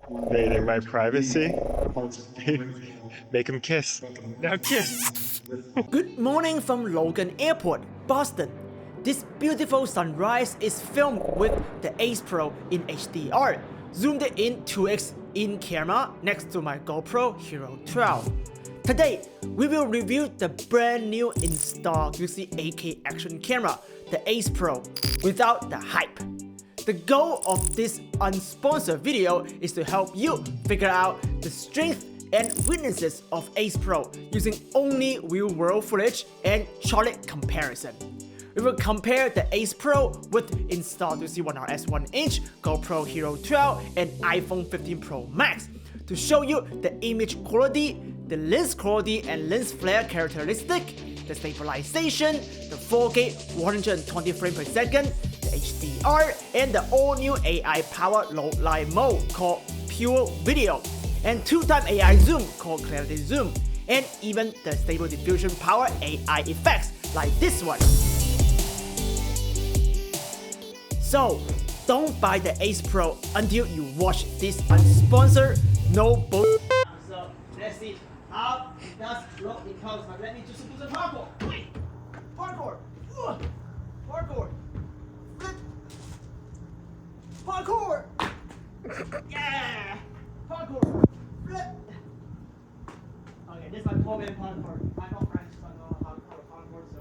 Invading my privacy. Make him kiss. Now kiss. Good morning from Logan Airport, Boston. This beautiful sunrise is filmed with the Ace Pro in HDR, zoomed in 2x in camera next to my GoPro Hero 12. Today, we will review the brand new Insta360 8K action camera, the Ace Pro, without the hype. The goal of this unsponsored video is to help you figure out the strength and weaknesses of Ace Pro using only real-world footage and charted comparison. We will compare the Ace Pro with Insta360 1RS 1-inch, GoPro Hero 12, and iPhone 15 Pro Max to show you the image quality, the lens quality and lens flare characteristic, the stabilization, the 4K 120 frames per second, the HDR, and the all-new AI-powered low light mode called Pure Video, and 2x AI zoom called Clarity Zoom, and even the Stable Diffusion power AI effects like this one. So, don't buy the Ace Pro until you watch this unsponsored, no bull. So, let's see how it does look in close. But let me just do some parkour. Wait. Parkour. Parkour. Flip. Parkour. Yeah. Parkour. Flip. Okay, this is my poor man parkour. I'm not French, so I don't know how to parkour. So,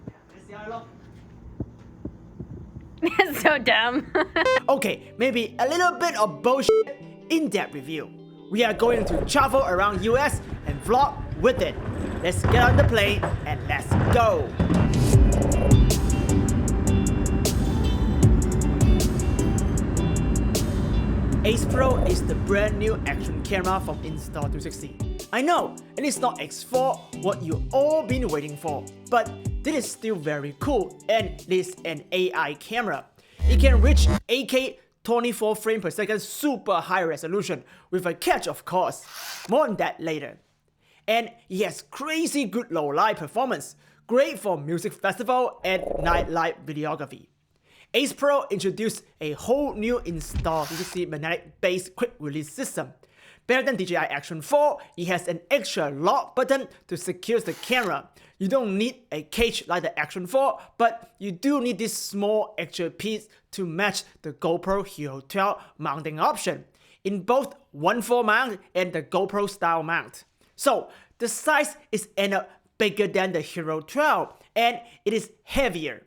yeah, let's see how it looks. It's so dumb. Okay, maybe a little bit of bullshit in-depth review. We are going to travel around US and vlog with it. Let's get on the plane and let's go. Ace Pro is the brand new action camera from Insta360. I know, it is not X4 what you all been waiting for, but this is still very cool and it is an AI camera. It can reach 8K 24 frames per second super high resolution with a catch of course. More on that later. And it has crazy good low light performance, great for music festival and nightlife videography. Ace Pro introduced a whole new Insta360 magnetic-based quick release system. Better than DJI Action 4, it has an extra lock button to secure the camera. You don't need a cage like the Action 4, but you do need this small extra piece to match the GoPro Hero 12 mounting option in both 1.4 mount and the GoPro style mount. So the size is end up bigger than the Hero 12 and it is heavier.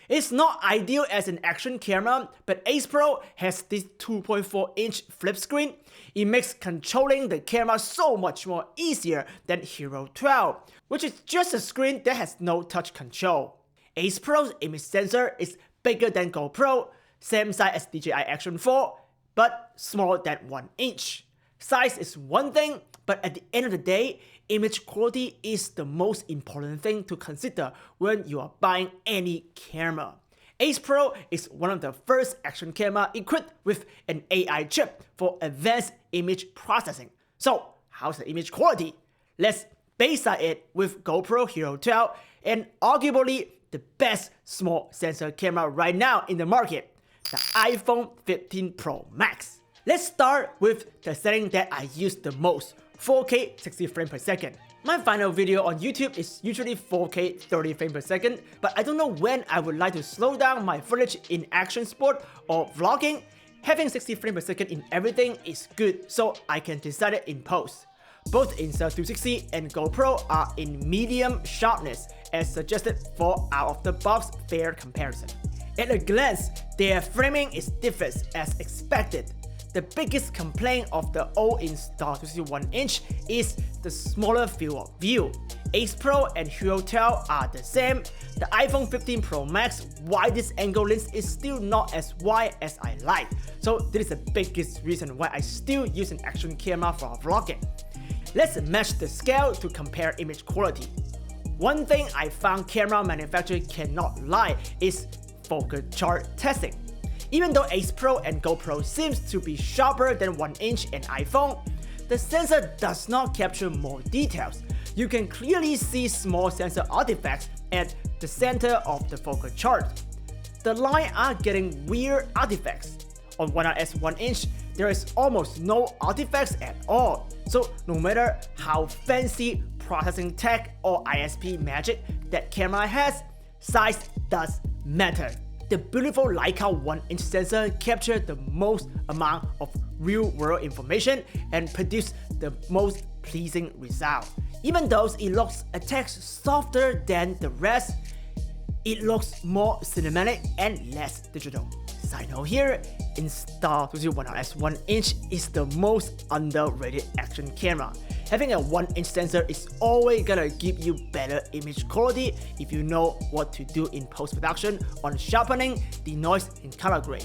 It's not ideal as an action camera, but Ace Pro has this 2.4-inch flip screen. It makes controlling the camera so much more easier than Hero 12, which is just a screen that has no touch control. Ace Pro's image sensor is bigger than GoPro, same size as DJI Action 4, but smaller than 1 inch. Size is one thing, but at the end of the day, image quality is the most important thing to consider when you are buying any camera. Ace Pro is one of the first action camera equipped with an AI chip for advanced image processing. So, how's the image quality? Let's baseline it with GoPro Hero 12 and arguably the best small sensor camera right now in the market, the iPhone 15 Pro Max. Let's start with the setting that I use the most, 4K 60 frames per second. My final video on YouTube is usually 4K 30 frames per second, but I don't know when I would like to slow down my footage in action sport or vlogging. Having 60 frames per second in everything is good, so I can decide it in post. Both Insta360 and GoPro are in medium sharpness as suggested for out-of-the-box fair comparison. At a glance, their framing is different as expected. The biggest complaint of the old Insta360 1-inch is the smaller field of view. Ace Pro and Hero 12 are the same. The iPhone 15 Pro Max widest angle lens is still not as wide as I like. So this is the biggest reason why I still use an action camera for vlogging. Let's match the scale to compare image quality. One thing I found camera manufacturers cannot lie is focus chart testing. Even though Ace Pro and GoPro seems to be sharper than 1-inch and iPhone, the sensor does not capture more details. You can clearly see small sensor artifacts at the center of the focus chart. The lines are getting weird artifacts. On 1RS 1-inch, there is almost no artifacts at all. So no matter how fancy processing tech or ISP magic that camera has, size does matter. The beautiful Leica 1-inch sensor captured the most amount of real-world information and produced the most pleasing result. Even though it looks a tad softer than the rest, it looks more cinematic and less digital. Side note here, Insta360 1RS 1-inch is the most underrated action camera. Having a 1-inch sensor is always gonna give you better image quality if you know what to do in post-production on sharpening, denoise, and color grade.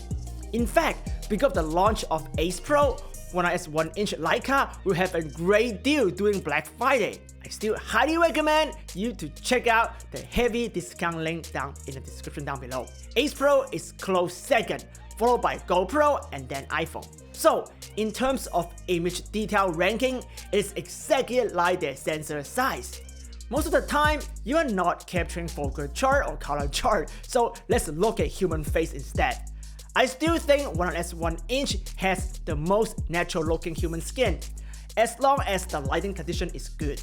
In fact, because of the launch of Ace Pro, 1RS 1-inch Leica will have a great deal during Black Friday. I still highly recommend you to check out the heavy discount link down in the description down below. Ace Pro is close second, followed by GoPro and then iPhone. So, in terms of image detail ranking, it is exactly like their sensor size. Most of the time, you are not capturing focal chart or color chart, so let's look at human face instead. I still think 1RS 1-inch has the most natural looking human skin, as long as the lighting condition is good.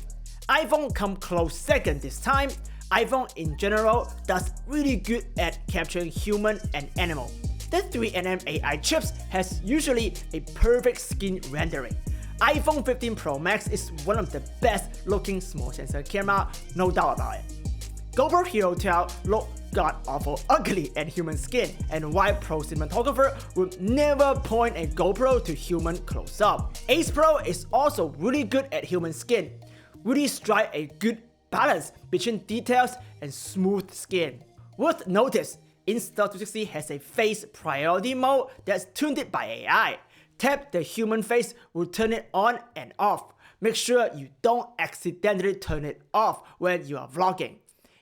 iPhone come close second this time. iPhone in general does really good at capturing human and animal. The 3nm AI chips has usually a perfect skin rendering. iPhone 15 Pro Max is one of the best looking small sensor camera, no doubt about it. GoPro Hero 12 look god-awful ugly at human skin, and why pro cinematographer would never point a GoPro to human close-up. Ace Pro is also really good at human skin, really strike a good balance between details and smooth skin. Worth notice, Insta360 has a face priority mode that's tuned by AI. Tap the human face will turn it on and off. Make sure you don't accidentally turn it off when you are vlogging.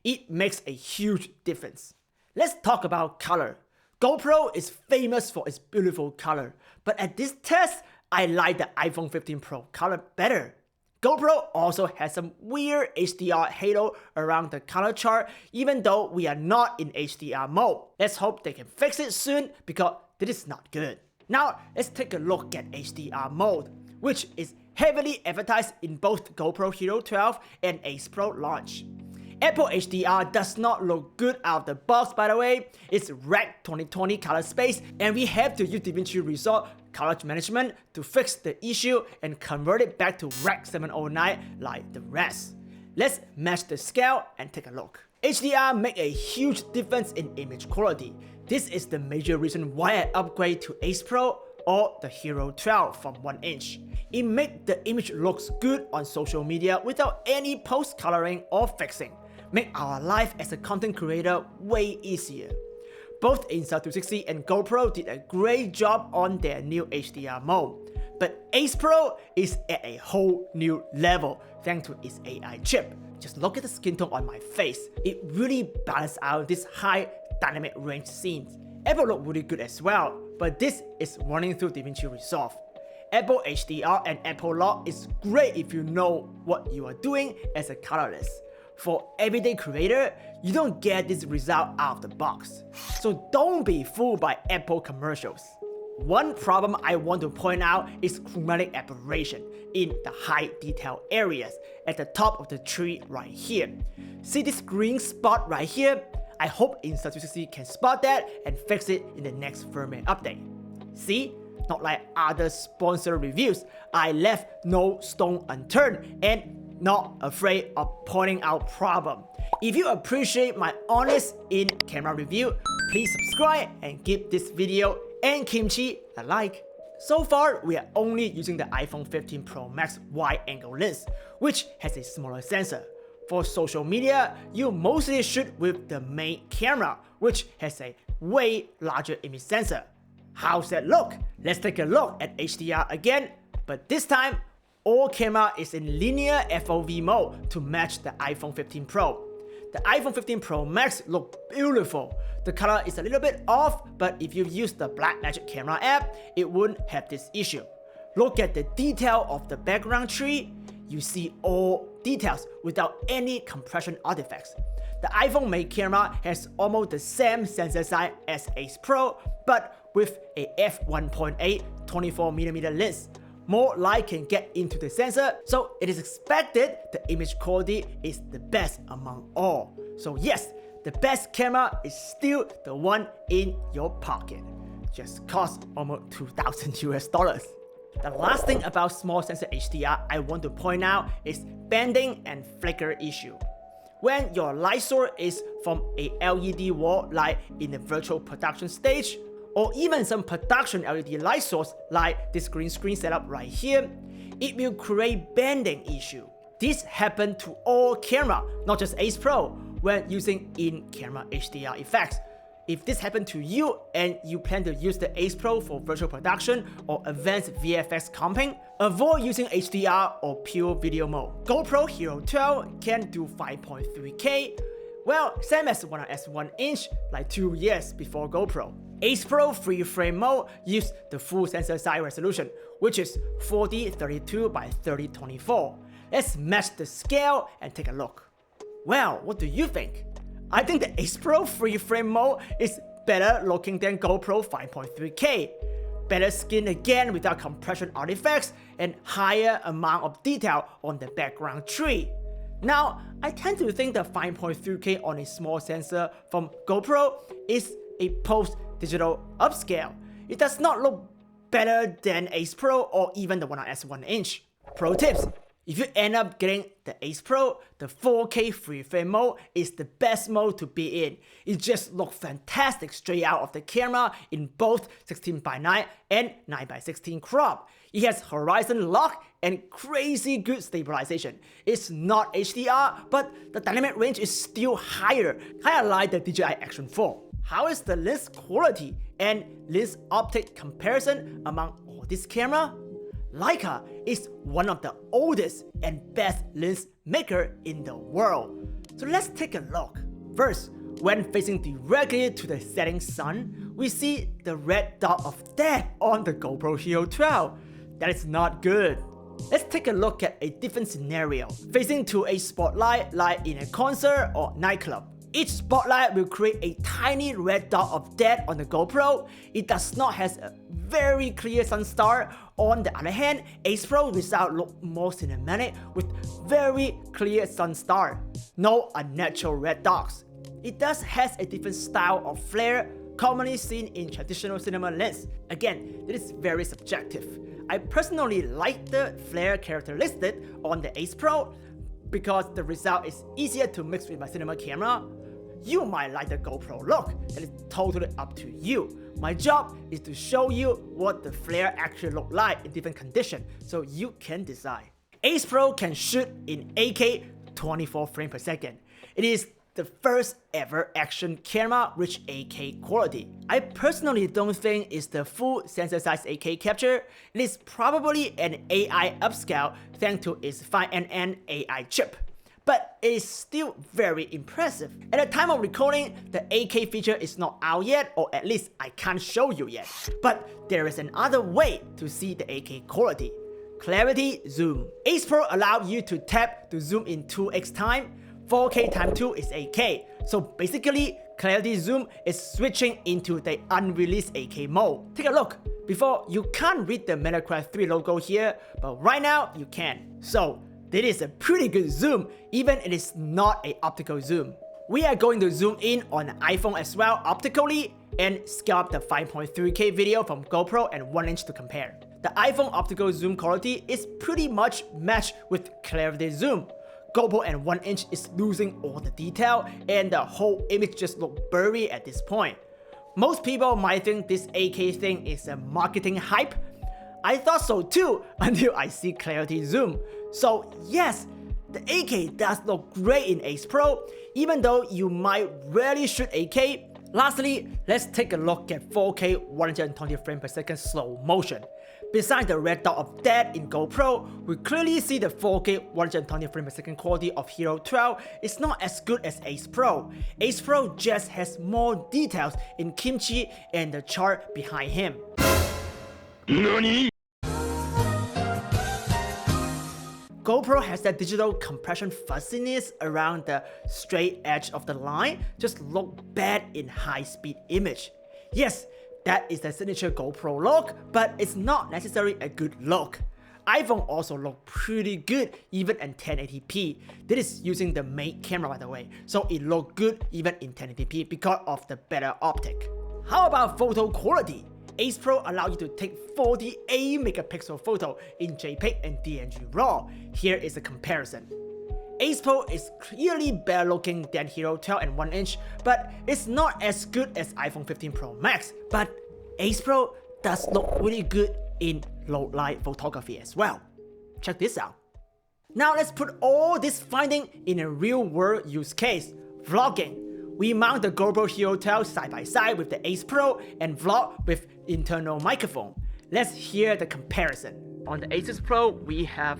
It makes a huge difference. Let's talk about color. GoPro is famous for its beautiful color, but at this test, I like the iPhone 15 Pro color better. GoPro also has some weird HDR halo around the color chart, even though we are not in HDR mode. Let's hope they can fix it soon because this is not good. Now, let's take a look at HDR mode, which is heavily advertised in both GoPro Hero 12 and Ace Pro launch. Apple HDR does not look good out of the box, by the way. It's Rec 2020 color space, and we have to use DaVinci Resolve color management to fix the issue and convert it back to Rec 709 like the rest. Let's match the scale and take a look. HDR make a huge difference in image quality. This is the major reason why I upgrade to Ace Pro or the Hero 12 from 1-inch. It makes the image looks good on social media without any post-coloring or fixing. Make our life as a content creator way easier. Both Insta360 and GoPro did a great job on their new HDR mode, but Ace Pro is at a whole new level thanks to its AI chip. Just look at the skin tone on my face. It really balances out this high dynamic range scenes. Apple look really good as well, but this is running through DaVinci Resolve. Apple HDR and Apple Lock is great if you know what you are doing as a colorist. For everyday creator, you don't get this result out of the box. So don't be fooled by Apple commercials. One problem I want to point out is chromatic aberration in the high detail areas at the top of the tree right here. See this green spot right here? I hope Insta360 can spot that and fix it in the next firmware update. See? Not like other sponsored reviews, I left no stone unturned and not afraid of pointing out problem. If you appreciate my honest in-camera review, please subscribe and give this video and kimchi a like. So far, we are only using the iPhone 15 Pro Max wide-angle lens, which has a smaller sensor. For social media, you mostly shoot with the main camera, which has a way larger image sensor. How's that look? Let's take a look at HDR again, but this time, all camera is in linear FOV mode to match the iPhone 15 Pro. The iPhone 15 Pro Max look beautiful. The color is a little bit off, but if you use the Blackmagic camera app, it wouldn't have this issue. Look at the detail of the background tree. You see all details without any compression artifacts. The iPhone main camera has almost the same sensor size as Ace Pro, but with a f1.8 24mm lens. More light can get into the sensor, so it is expected the image quality is the best among all. So yes, the best camera is still the one in your pocket. Just costs almost $2,000. The last thing about small sensor HDR I want to point out is bending and flicker issue. When your light source is from a LED wall like in the virtual production stage, or even some production LED light source like this green screen setup right here, it will create bending issue. This happens to all camera, not just Ace Pro, when using in-camera HDR effects. If this happened to you and you plan to use the Ace Pro for virtual production or advanced VFX comping, avoid using HDR or pure video mode. GoPro Hero 12 can do 5.3K, well, same as one S 1-inch like 2 years before GoPro. Ace Pro free frame mode uses the full sensor size resolution, which is 4032 by 3024. Let's match the scale and take a look. Well, what do you think? I think the Ace Pro free frame mode is better looking than GoPro 5.3K. Better skin again without compression artifacts and higher amount of detail on the background tree. Now, I tend to think the 5.3K on a small sensor from GoPro is a post-digital upscale. It does not look better than Ace Pro or even the One S 1-inch. Pro tips: if you end up getting the Ace Pro, the 4K free frame mode is the best mode to be in. It just looks fantastic straight out of the camera in both 16:9 and 9:16 crop. It has horizon lock and crazy good stabilization. It's not HDR, but the dynamic range is still higher, kinda like the DJI Action 4. How is the lens quality and lens optic comparison among all this camera? Leica is one of the oldest and best lens maker in the world. So let's take a look. First, when facing directly to the setting sun, we see the red dot of death on the GoPro Hero 12. That is not good. Let's take a look at a different scenario, facing to a spotlight like in a concert or nightclub. Each spotlight will create a tiny red dot of death on the GoPro. It does not have a very clear sun star. On the other hand, Ace Pro result look more cinematic with very clear sun star. No unnatural red dots. It does has a different style of flare commonly seen in traditional cinema lens. Again, it is very subjective. I personally like the flare characteristic on the Ace Pro because the result is easier to mix with my cinema camera. You might like the GoPro look, that is totally up to you. My job is to show you what the flare actually look like in different conditions, so you can decide. Ace Pro can shoot in 8K 24 frames per second. It is the first ever action camera reach 8K quality. I personally don't think it's the full sensor size 8K capture. It is probably an AI upscale thanks to its 5nm AI chip. But it is still very impressive. At the time of recording, the 8K feature is not out yet, or at least I can't show you yet. But there is another way to see the 8K quality. Clarity zoom. Ace Pro allowed you to tap to zoom in 2x time. 4K times 2 is 8K. So basically, clarity zoom is switching into the unreleased 8K mode. Take a look. Before, you can't read the MetaCraft 3 logo here, but right now you can. So this is a pretty good zoom, even it is not an optical zoom. We are going to zoom in on the iPhone as well optically and scale up the 5.3K video from GoPro and 1-inch to compare. The iPhone optical zoom quality is pretty much matched with clarity zoom. GoPro and 1-inch is losing all the detail and the whole image just looks blurry at this point. Most people might think this 8K thing is a marketing hype. I thought so too until I see clarity zoom. So yes, the 8K does look great in Ace Pro, even though you might rarely shoot 8K. Lastly, let's take a look at 4K 120 frames per second slow motion. Besides the red dot of death in GoPro, we clearly see the 4K 120 frames per second quality of Hero 12 is not as good as Ace Pro. Ace Pro just has more details in Kimchi and the chart behind him. NANI? GoPro has that digital compression fuzziness around the straight edge of the line, just look bad in high-speed image. Yes, That is the signature GoPro look, but it's not necessarily a good look. iPhone also look pretty good even in 1080p. This is using the main camera by the way, so it look good even in 1080p because of the better optic. How about photo quality? Ace Pro allows you to take 48 megapixel photo in JPEG and DNG RAW. Here is a comparison. Ace Pro is clearly better looking than Hero 12 and 1-inch, but it's not as good as iPhone 15 Pro Max. But Ace Pro does look really good in low light photography as well. Check this out. Now let's put all this finding in a real world use case, vlogging. We mount the GoPro Hero 12 side by side with the Ace Pro and vlog with internal microphone. Let's hear the comparison. On the Ace Pro, we have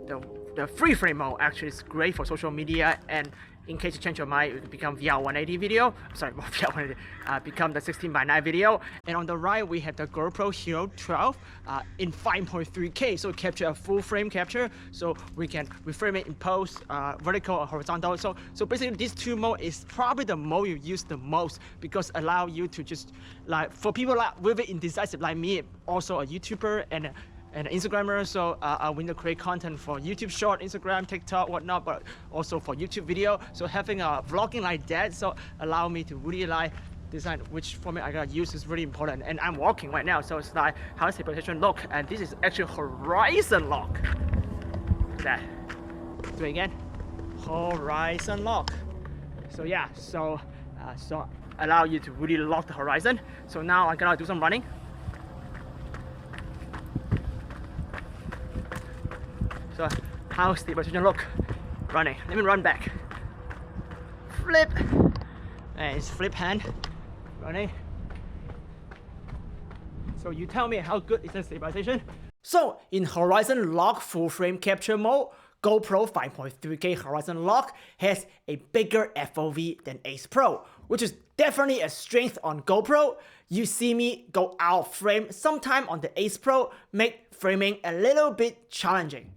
the free frame mode. Actually, it's great for social media, and in case you change your mind, it will become VR 180 video. Sorry, not VR 180, become the 16:9 video. And on the right, we have the GoPro Hero 12 in 5.3K, so capture a full frame capture, so we can reframe it in post, vertical or horizontal. So basically, these two modes is probably the mode you use the most because allow you to just like for people like with it indecisive like me, also a YouTuber and an Instagrammer, so I want to create content for YouTube Short, Instagram, TikTok, whatnot, but also for YouTube video. So having a vlogging like that, so allow me to really like design which format I gotta use is really important. And I'm walking right now, so it's like how does the position look? And this is actually horizon lock. That. Do it again. Horizon lock. So yeah, so allow you to really lock the horizon. So now I'm gonna do some running. So how's the position look? Running. Let me run back. Flip. And it's flip hand. Running. So you tell me how good is the stabilization? So in horizon lock full frame capture mode, GoPro 5.3K horizon lock has a bigger FOV than Ace Pro, which is definitely a strength on GoPro. You see me go out of frame sometime on the Ace Pro, make framing a little bit challenging.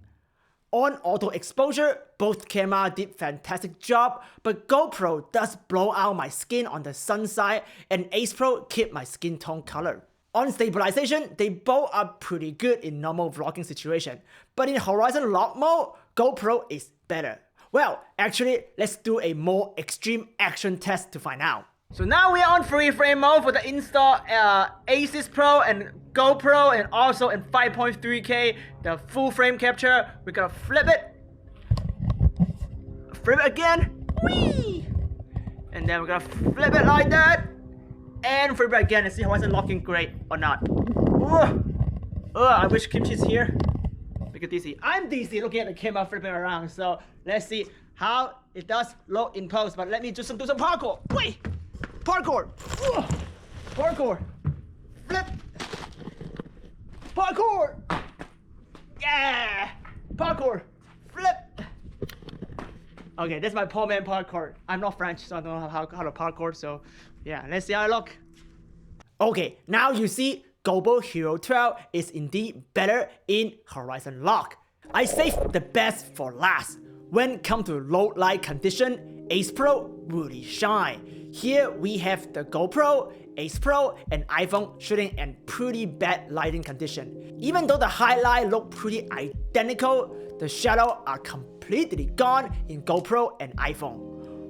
On auto exposure, both cameras did fantastic job, but GoPro does blow out my skin on the sun side and Ace Pro keep my skin tone color. On stabilization, they both are pretty good in normal vlogging situation, but in horizon lock mode, GoPro is better. Well, actually, let's do a more extreme action test to find out. So now we are on free frame mode for the Ace Pro and GoPro, and also in 5.3K, the full frame capture. We're gonna flip it again, whee! And then we're gonna flip it like that, and flip it again and see how is it locking great or not. I wish Kimchi's here. Make it dizzy. I'm dizzy looking at the camera flipping around, so let's see how it does look in post, but let me do some parkour. Wait! Parkour! Parkour! Flip! Parkour! Yeah! Parkour! Flip! Okay, that's my poor man parkour. I'm not French, so I don't know how to parkour, so yeah, let's see how I look. Okay, now you see GoPro Hero 12 is indeed better in horizon lock. I saved the best for last. When it comes to low light condition, Ace Pro really shine. Here we have the GoPro, Ace Pro, and iPhone shooting in pretty bad lighting condition. Even though the highlight look pretty identical, the shadows are completely gone in GoPro and iPhone.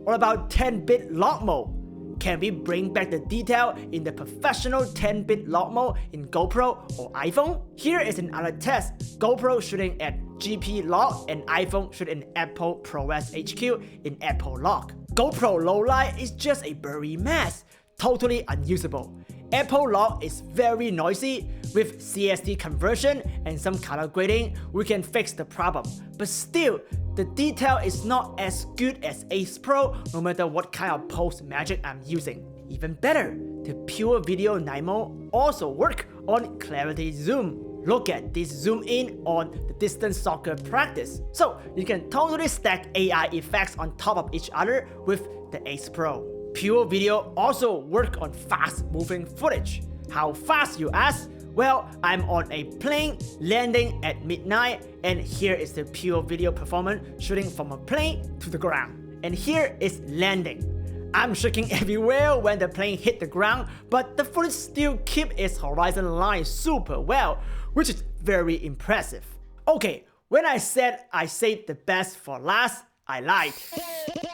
What about 10-bit lock mode? Can we bring back the detail in the professional 10-bit lock mode in GoPro or iPhone? Here is another test. GoPro shooting at GP lock and iPhone shooting in Apple ProRes HQ in Apple lock. GoPro low light is just a blurry mess, totally unusable. Apple lock is very noisy. With CST conversion and some color grading, we can fix the problem. But still, the detail is not as good as Ace Pro no matter what kind of post magic I'm using. Even better, the pure video night mode also work on clarity zoom. Look at this zoom in on the distance soccer practice. So you can totally stack AI effects on top of each other with the Ace Pro. Pure video also work on fast moving footage. How fast you ask? Well, I'm on a plane landing at midnight, and here is the pure video performance shooting from a plane to the ground. And here is landing. I'm shaking everywhere when the plane hit the ground, but the footage still keep its horizon line super well, which is very impressive. Okay, when I said I saved the best for last, I lied.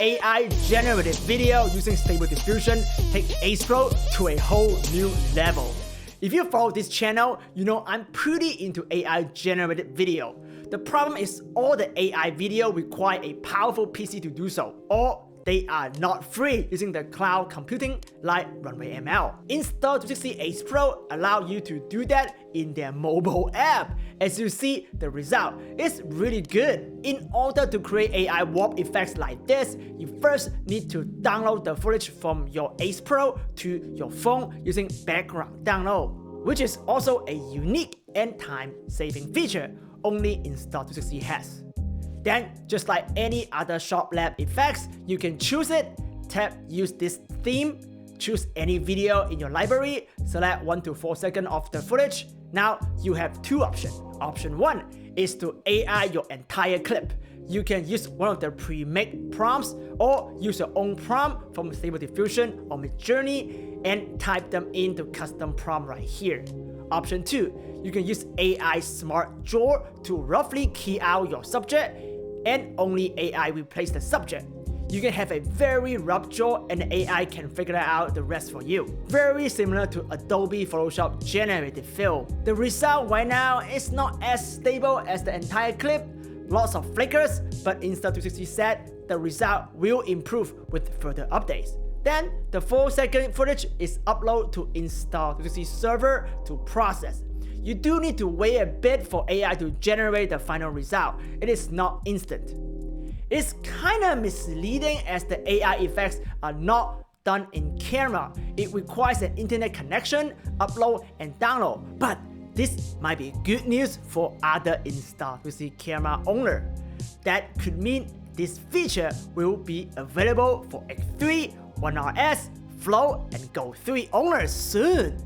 AI generated video using Stable Diffusion take Ace Pro to a whole new level. If you follow this channel, you know I'm pretty into AI generated video. The problem is all the AI video require a powerful PC to do so, or they are not free using the cloud computing like Runway ML. Insta360 Ace Pro allow you to do that in their mobile app. As you see, the result is really good. In order to create AI warp effects like this, you first need to download the footage from your Ace Pro to your phone using background download, which is also a unique and time-saving feature only Insta360 has. Then, just like any other Shop Lab effects, you can choose it, tap use this theme, choose any video in your library, select 1 to 4 seconds of the footage. Now, you have two options. Option 1 is to AI your entire clip. You can use one of the pre-made prompts or use your own prompt from Stable Diffusion or Midjourney and type them into custom prompt right here. Option 2, you can use AI Smart Draw to roughly key out your subject and only AI will place the subject. You can have a very rough draw and the AI can figure out the rest for you. Very similar to Adobe Photoshop generated film. The result right now is not as stable as the entire clip, lots of flickers, but Insta360 said the result will improve with further updates. Then, the 4-second footage is uploaded to Insta360 server to process. You do need to wait a bit for AI to generate the final result. It is not instant. It's kinda misleading as the AI effects are not done in camera. It requires an internet connection, upload and download. But this might be good news for other Insta360 camera owner. That could mean this feature will be available for X3, One RS, Flow and Go 3 owners soon.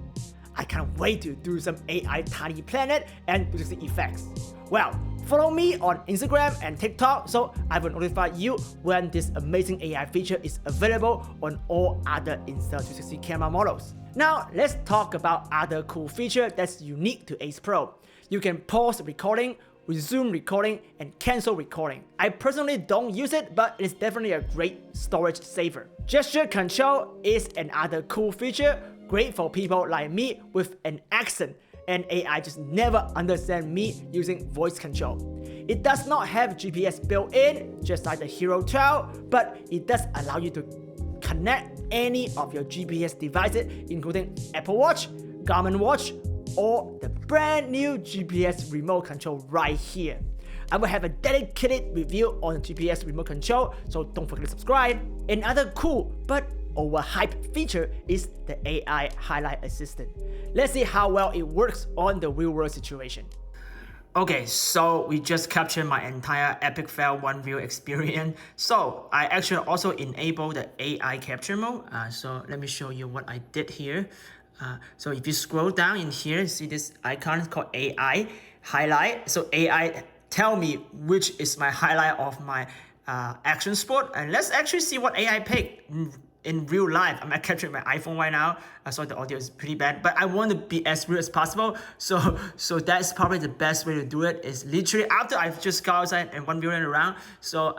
I can't wait to do some AI Tiny Planet and 360 effects. Well, follow me on Instagram and TikTok so I will notify you when this amazing AI feature is available on all other Insta360 camera models. Now, let's talk about other cool feature that's unique to Ace Pro. You can pause recording, resume recording, and cancel recording. I personally don't use it, but it's definitely a great storage saver. Gesture control is another cool feature, great for people like me with an accent, and AI just never understand me using voice control. It does not have GPS built in, just like the Hero 12, but it does allow you to connect any of your GPS devices, including Apple Watch, Garmin Watch, or the brand new GPS remote control right here. I will have a dedicated review on the GPS remote control, so don't forget to subscribe. Another cool but overhyped feature is the AI Highlight Assistant. Let's see how well it works on the real-world situation. Okay, so we just captured my entire epic fail one view experience. So I actually also enabled the AI capture mode. So let me show you what I did here. So if you scroll down in here, see this icon called AI Highlight. So AI tell me which is my highlight of my action sport. And let's actually see what AI picked in real life. I'm capturing my iPhone right now. So the audio is pretty bad, but I want to be as real as possible. So that's probably the best way to do it is literally after I've just got outside and one viewing around. So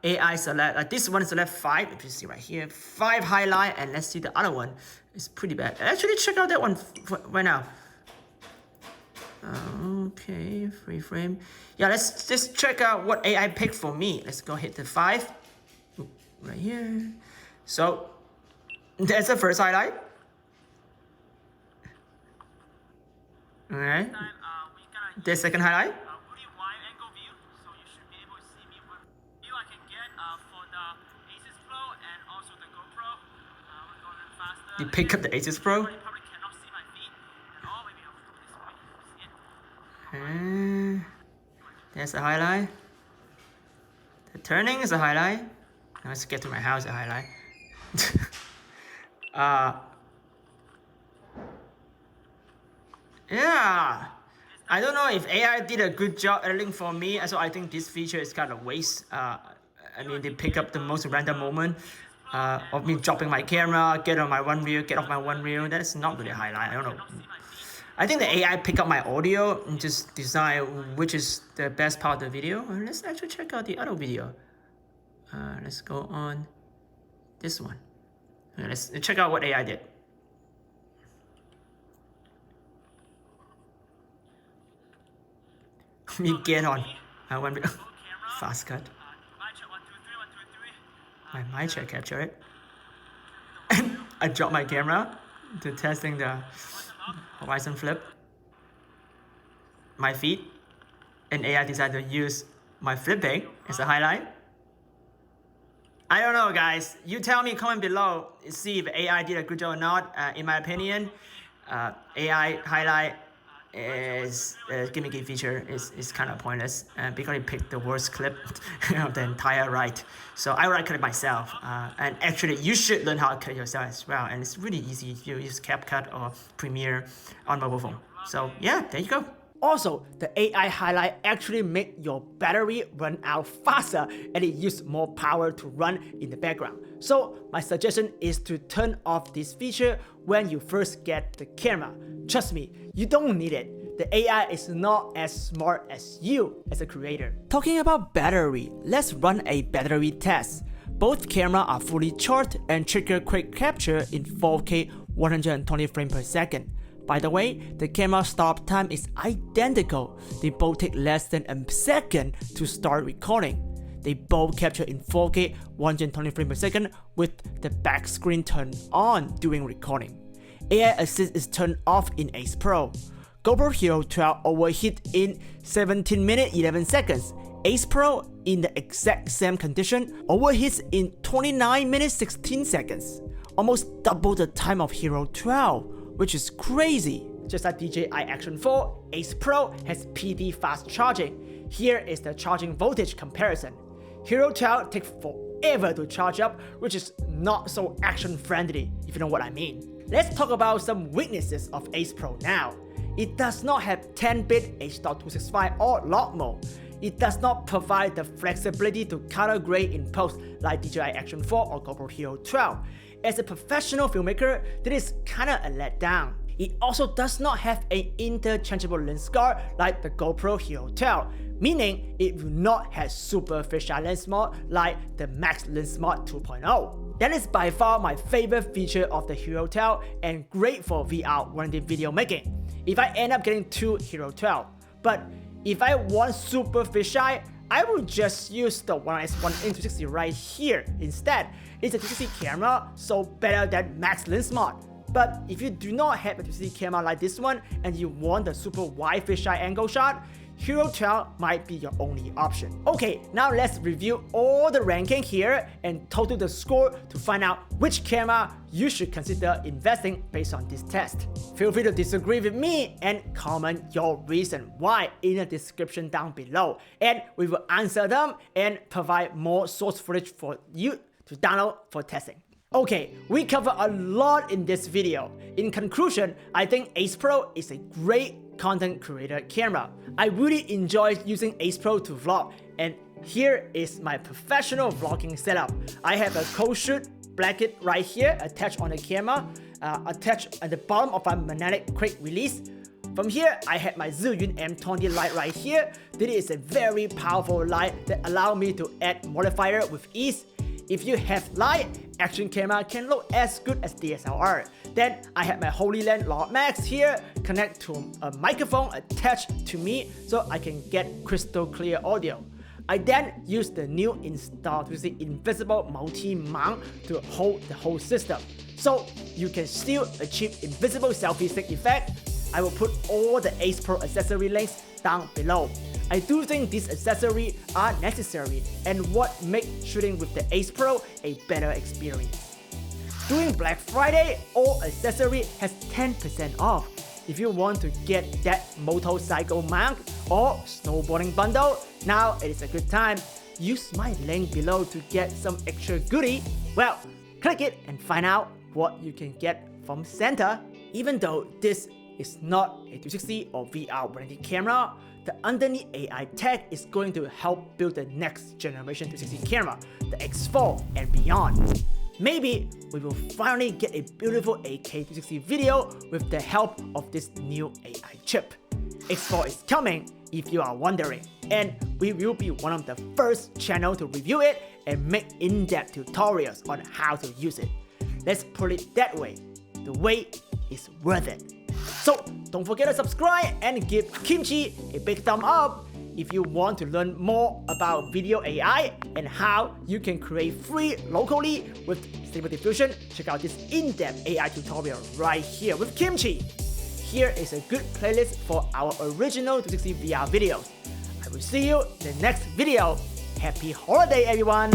AI select, like this one select 5, if you see right here, 5 highlight, and let's see the other one. It's pretty bad. Actually check out that one right now. Okay, free frame. Yeah, let's just check out what AI picked for me. Let's go hit the 5. Right here. So that's the first highlight. Alright. The second highlight. You pick up the Ace Pro. And there's the highlight. The turning is a highlight. Now let's get to my house, a highlight. Yeah, I don't know if AI did a good job editing for me, so I think this feature is kind of waste. I mean, they pick up the most random moment. of me dropping my camera, get on my one reel, get off my one reel. That is not really a highlight. I don't know. I think the AI pick up my audio and just decide which is the best part of the video. Let's actually check out the other video. Let's go on this one. Let's check out what AI did. Me get on one reel. Fast cut. My mic check capture it. And I dropped my camera to testing the horizon flip. My feet. And AI decided to use my flipping as a highlight. I don't know, guys. You tell me, comment below, see if AI did a good job or not. In my opinion, AI highlight is a gimmicky feature. Is kind of pointless because it picked the worst clip of the entire ride. So I would cut it myself. And actually, you should learn how to cut yourself as well. And it's really easy if you use CapCut or Premiere on mobile phone. So yeah, there you go. Also, the AI highlight actually made your battery run out faster and it used more power to run in the background. So my suggestion is to turn off this feature when you first get the camera. Trust me, you don't need it. The AI is not as smart as you as a creator. Talking about battery, let's run a battery test. Both cameras are fully charged and trigger quick capture in 4K 120 frames per second. By the way, the camera start time is identical. They both take less than a second to start recording. They both capture in 4K 120 frames per second with the back screen turned on during recording. AI Assist is turned off in Ace Pro. GoPro Hero 12 overheat in 17 minutes 11 seconds. Ace Pro, in the exact same condition, overheats in 29 minutes 16 seconds. Almost double the time of Hero 12. Which is crazy. Just like DJI Action 4, Ace Pro has PD fast charging. Here is the charging voltage comparison. Hero 12 takes forever to charge up, which is not so action friendly, if you know what I mean. Let's talk about some weaknesses of Ace Pro now. It does not have 10-bit H.265 or lock mode. It does not provide the flexibility to color grade in post like DJI Action 4 or GoPro Hero 12. As a professional filmmaker, that is kinda a letdown. It also does not have an interchangeable lens guard like the GoPro Hero 12, meaning it will not have super fisheye lens mode like the Max Lens Mode 2.0. That is by far my favorite feature of the Hero 12 and great for VR warranty video making. If I end up getting two Hero 12, but if I want super fisheye, I will just use the 1S1 Insta360 right here instead. It's a 360 camera, so better than Max Lens Mode. But if you do not have a 360 camera like this one and you want the super wide fisheye angle shot, Hero 12 might be your only option. Okay, now let's review all the ranking here and total the score to find out which camera you should consider investing based on this test. Feel free to disagree with me and comment your reason why in the description down below, and we will answer them and provide more source footage for you to download for testing. Okay, we cover a lot in this video. In conclusion, I think Ace Pro is a great content creator camera. I really enjoy using Ace Pro to vlog, and here is my professional vlogging setup. I have a cold shoot blanket right here attached on the camera, attached at the bottom of my magnetic quick release. From here, I have my Zhiyun M20 light right here. This is a very powerful light that allows me to add modifier with ease. If you have light, action camera can look as good as DSLR. Then I have my Holy Land Lord Max here, connect to a microphone attached to me so I can get crystal clear audio. I then use the new Insta360 Invisible Multi-Mount to hold the whole system. So you can still achieve invisible selfie stick effect. I will put all the Ace Pro accessory links down below. I do think these accessories are necessary and what makes shooting with the Ace Pro a better experience. During Black Friday, all accessory has 10% off. If you want to get that motorcycle mount or snowboarding bundle, now it is a good time. Use my link below to get some extra goodie. Well, click it and find out what you can get from Santa. Even though this is not a 360 or VR warranty camera, the underneath AI tech is going to help build the next generation 360 camera, the X4 and beyond. maybe we will finally get a beautiful 8K 360 video with the help of this new AI chip. X4 is coming if you are wondering, and we will be one of the first channels to review it and make in-depth tutorials on how to use it. Let's put it that way, the wait is worth it. So don't forget to subscribe and give Kimchi a big thumb up if you want to learn more about video AI and how you can create free locally with Stable Diffusion. Check out this in-depth AI tutorial right here with Kimchi. Here is a good playlist for our original 360 VR videos. I will see you in the next video. Happy holiday everyone!